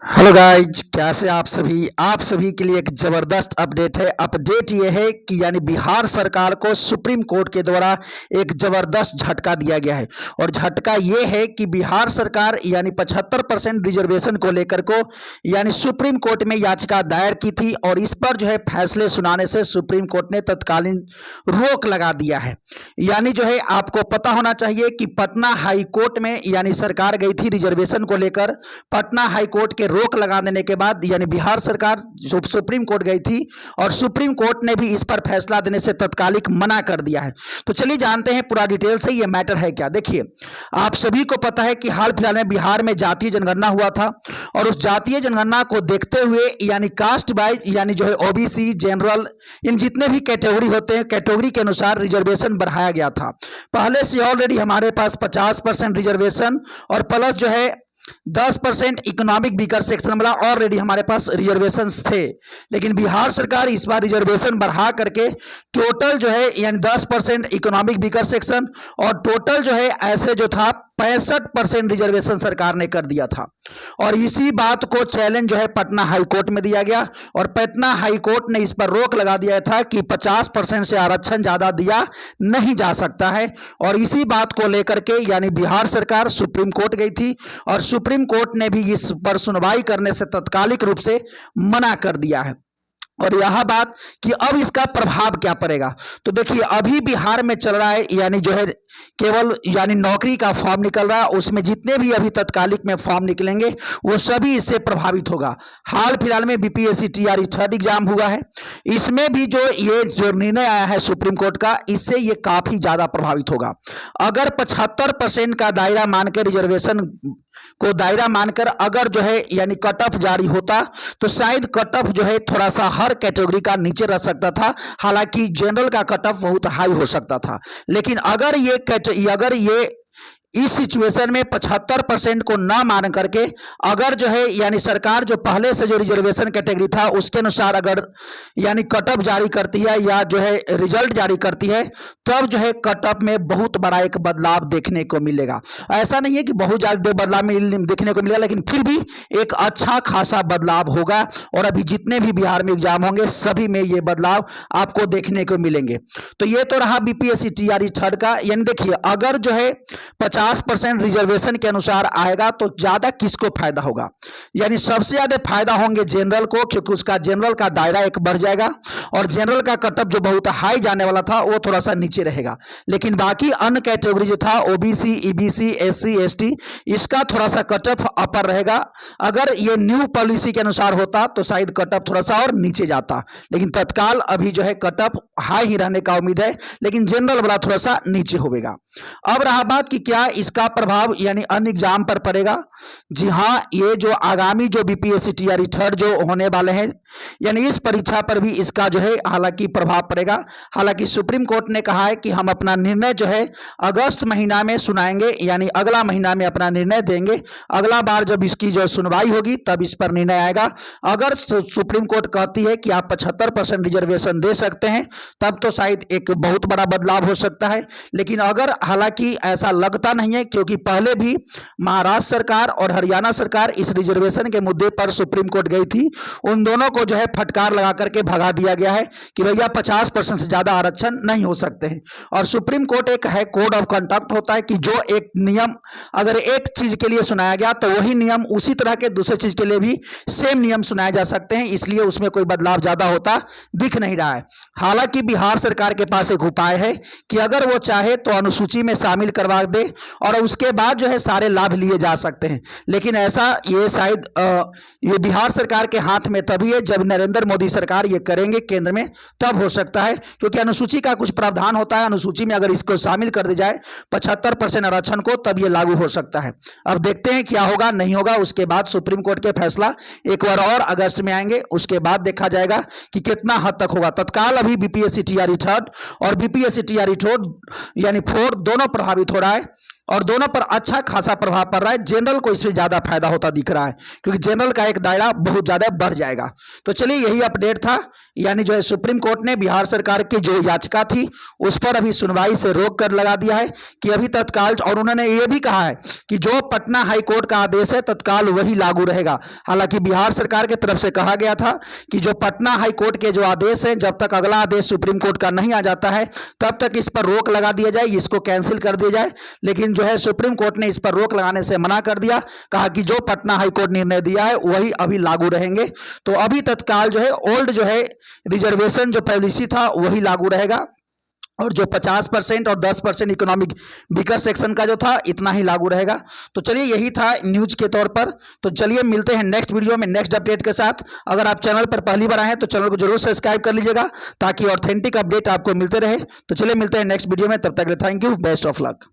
Hello guys, कैसे आप सभी के लिए एक जबरदस्त अपडेट है। अपडेट ये है कि यानी बिहार सरकार को सुप्रीम कोर्ट के द्वारा एक जबरदस्त झटका दिया गया है। और झटका ये है कि बिहार सरकार यानी 75% रिजर्वेशन को लेकर को यानी सुप्रीम कोर्ट में याचिका दायर की थी और इस पर जो है फैसले सुनाने से सुप्रीम कोर्ट ने तत्कालीन रोक लगा दिया है। यानी जो है आपको पता होना चाहिए कि पटना हाई कोर्ट में यानी सरकार गई थी रिजर्वेशन को लेकर। पटना हाई कोर्ट के रोक लगा देने के बाद यानी बिहार सरकार सुप्रीम कोर्ट गई थी और सुप्रीम कोर्ट ने भी इस पर फैसला देने से तत्कालिक मना कर दिया है। तो चलिए जानते हैं पूरा डिटेल से ये मैटर है क्या। देखिए, आप सभी को पता है कि हाल फिलहाल में बिहार में जातीय जनगणना हुआ था और उस जातीय जनगणना को देखते हुए यानी कास्ट वाइज यानी जो है ओबीसी, जनरल, इन जितने भी कैटेगरी होते हैं कैटेगरी के अनुसार रिजर्वेशन बढ़ाया गया था। पहले से ऑलरेडी हमारे पास 50% रिजर्वेशन और प्लस जो है 10% इकोनॉमिक वीकर सेक्शन वाला ऑलरेडी हमारे पास रिजर्वेशन थे। लेकिन बिहार सरकार इस बार रिजर्वेशन बढ़ा करके टोटल जो है यानी 10% इकोनॉमिक वीकर सेक्शन और टोटल जो है ऐसे जो था 65% रिजर्वेशन सरकार ने कर दिया था। और इसी बात को चैलेंज जो है पटना हाई कोर्ट में दिया गया और पटना हाई कोर्ट ने इस पर रोक लगा दिया था कि 50% से आरक्षण ज्यादा दिया नहीं जा सकता है। और इसी बात को लेकर के यानी बिहार सरकार सुप्रीम कोर्ट गई थी और सुप्रीम कोर्ट ने भी इस पर सुनवाई करने से तत्कालिक रूप से मना कर दिया है। और यह बात कि अब इसका प्रभाव क्या पड़ेगा, तो देखिए अभी बिहार में चल रहा है यानी जो है केवल यानी नौकरी का फॉर्म निकल रहा है, उसमें जितने भी अभी तत्कालिक में फॉर्म निकलेंगे वो सभी इससे प्रभावित होगा। हाल फिलहाल में बीपीएससी टीआरई थर्ड एग्जाम हुआ है, इसमें भी जो ये जो निर्णय आया है सुप्रीम कोर्ट का, इससे ये काफी ज्यादा प्रभावित होगा। अगर 75% का दायरा मानकर रिजर्वेशन को दायरा मानकर अगर जो है यानी कट ऑफ जारी होता तो शायद कट ऑफ जो है थोड़ा सा हर कैटेगरी का नीचे रह सकता था। हालांकि जनरल का कट ऑफ बहुत हाई हो सकता था। लेकिन अगर ये इस सिचुएशन में 75% को ना मान करके अगर जो है यानी सरकार जो पहले से जो रिजर्वेशन कैटेगरी था उसके अनुसार अगर यानी कट ऑफ जारी करती है या जो है रिजल्ट जारी करती है, तब जो है कट ऑफ में बहुत बड़ा एक बदलाव देखने को मिलेगा। ऐसा नहीं है कि बहुत ज्यादा बदलाव देखने को मिलेगा, लेकिन फिर भी एक अच्छा खासा बदलाव होगा। और अभी जितने भी बिहार में एग्जाम होंगे सभी में ये बदलाव आपको देखने को मिलेंगे। तो ये तो रहा बीपीएससी टीआरई थर्ड का। यानी देखिए अगर जो है 50% रिजर्वेशन के अनुसार आएगा तो ज्यादा किसको फायदा होगा, यानी सबसे ज्यादा फायदा होंगे जनरल को, क्योंकि उसका जनरल का दायरा एक बढ़ जाएगा और जनरल का कटअप जो बहुत हाई जाने वाला था वो थोड़ा सा नीचे रहेगा। लेकिन बाकी अन्य कैटेगरी जो था ओबीसी, ईबीसी, एससी, एसटी, इसका थोड़ा सा कटअप अपर रहेगा। अगर ये न्यू पॉलिसी के अनुसार होता तो शायद कटअप थोड़ा सा और नीचे जाता, लेकिन तत्काल अभी जो है कटअप हाई ही रहने का उम्मीद है, लेकिन जनरल वाला थोड़ा सा नीचे होगा। अब रहा बात कि क्या इसका प्रभाव यानी अन्य एग्जाम पर पड़ेगा। जी हाँ, ये जो आगामी जो बीपीएससी टीआरई थर्ड जो होने वाले हैं यानी इस परीक्षा पर भी इसका जो है हालांकि प्रभाव पड़ेगा। हालांकि सुप्रीम कोर्ट ने कहा है कि हम अपना निर्णय जो है अगस्त महीना में सुनाएंगे, यानी अगला महीना में अपना निर्णय देंगे। अगला बार जब इसकी जो सुनवाई होगी तब इस पर निर्णय आएगा। अगर सुप्रीम कोर्ट कहती है कि आप 75% रिजर्वेशन दे सकते हैं तब तो शायद एक बहुत बड़ा बदलाव हो सकता है। लेकिन अगर हालांकि ऐसा लगता नहीं है, क्योंकि पहले भी महाराष्ट्र सरकार और हरियाणा सरकार इस रिजर्वेशन के मुद्दे पर सुप्रीम कोर्ट गई थी, उन दोनों को जो है फटकार लगा करके भगा दिया गया है कि भैया 50% से ज्यादा आरक्षण नहीं हो सकते हैं। और सुप्रीम कोर्ट एक है कोड ऑफ कंडक्ट होता है कि जो एक नियम अगर एक चीज के लिए सुनाया गया तो वही नियम उसी तरह के दूसरे चीज के लिए भी सेम नियम सुनाए जा सकते हैं, इसलिए उसमें कोई बदलाव ज्यादा होता दिख नहीं रहा है। हालांकि बिहार सरकार के पास एक उपाय है कि अगर वो चाहे तो अनुसूची में शामिल करवा दे और उसके बाद जो है सारे लाभ लिए जा सकते हैं। लेकिन ऐसा ये शायद ये बिहार सरकार के हाथ में तभी है जब नरेंद्र मोदी सरकार ये करेंगे केंद्र में, तब हो सकता है। क्योंकि अनुसूची का कुछ प्रावधान होता है, अनुसूची में अगर इसको शामिल कर दिया जाए 75% आरक्षण को, तब ये लागू हो सकता है। अब देखते हैं क्या होगा नहीं होगा। उसके बाद सुप्रीम कोर्ट के फैसला एक बार और अगस्त में आएंगे, उसके बाद देखा जाएगा कि कितना हद तक होगा। तत्काल अभी बीपीएससी टीआरई थर्ड और बीपीएससी टीआरई फोर्थ यानी फोर्थ दोनों प्रभावित हो रहा है। और दोनों पर अच्छा खासा प्रभाव पड़ रहा है। जनरल को इससे ज़्यादा फायदा होता दिख रहा है, क्योंकि जनरल का एक दायरा बहुत ज़्यादा बढ़ जाएगा। तो चलिए यही अपडेट था, यानी जो है सुप्रीम कोर्ट ने बिहार सरकार की जो याचिका थी उस पर अभी सुनवाई से रोक कर लगा दिया है कि अभी तत्काल, और उन्होंने ये भी कहा है कि जो पटना हाई कोर्ट का आदेश है तत्काल वही लागू रहेगा। हालांकि बिहार सरकार की तरफ से कहा गया था कि जो पटना हाई कोर्ट के जो आदेश है, जब तक अगला आदेश सुप्रीम कोर्ट का नहीं आ जाता है तब तक इस पर रोक लगा दिया जाए, इसको कैंसिल कर दिया जाए। लेकिन जो है सुप्रीम कोर्ट ने इस पर रोक लगाने से मना कर दिया, कहा कि जो पटना हाई कोर्ट निर्णय दिया है वही अभी लागू रहेंगे। तो अभी तत्काल जो है ओल्ड जो है रिजर्वेशन जो पॉलिसी था वही लागू रहेगा, और जो 50% और 10% इकोनॉमिक वीकर सेक्शन का जो था इतना ही लागू रहेगा। तो चलिए यही था न्यूज के तौर पर। तो चलिए मिलते हैं नेक्स्ट वीडियो में नेक्स्ट अपडेट के साथ। अगर आप चैनल पर पहली बार आए हैं तो चैनल को जरूर सब्सक्राइब कर लीजिएगा ताकि ऑथेंटिक अपडेट आपको मिलते रहे। तो चलिए मिलते हैं नेक्स्ट वीडियो में, तब तक के लिए thank you, best of luck.